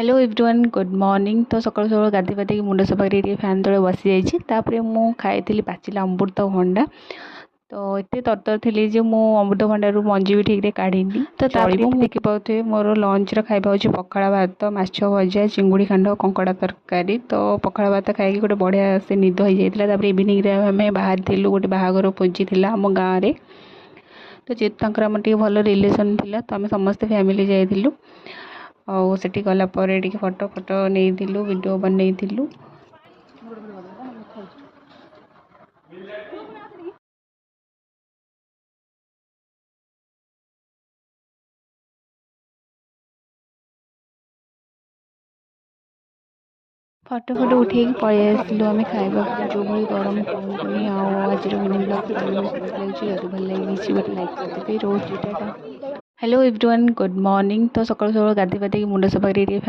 Hello everyone good morning. तो सकाल सकाल गाधी पाधी मुंड सफा कर फैन तले बसी जाइए मुझे खाई पाचिला अमृतभंडा। तो एत तरतर थी जो मु अमृतभंडारू मंजी भी ठीक काढ़ी तो देखिए मोर लंच खाଇବା हूँ पखाड़ भात माछ भजा चिंगुड़ी खांड कंकड़ा तरकारी। तो पखाड़ भात खाई गोटे बढ़िया से निद हो जाता। इवनिंग आम बाहर गोटे बाहागर भोजी थी आम गाँव में। तो जेहतु आम भल रिलेसन थिला तो आम समस्ते फैमिली जाइलु और सेठी गला फोटो फोटो नहीं वीडियो बनई। फोटो फोटो उठे पलि आसलु आम खाइबा जो भाई गरम कहतुनी आज इवनिंग ब्लॉग लगे जब भल लगी गोटे लाइक करदेवे रोज। Hello everyone good morning. तो सकाल सकाल गाधी पाधी मुंड सफा कर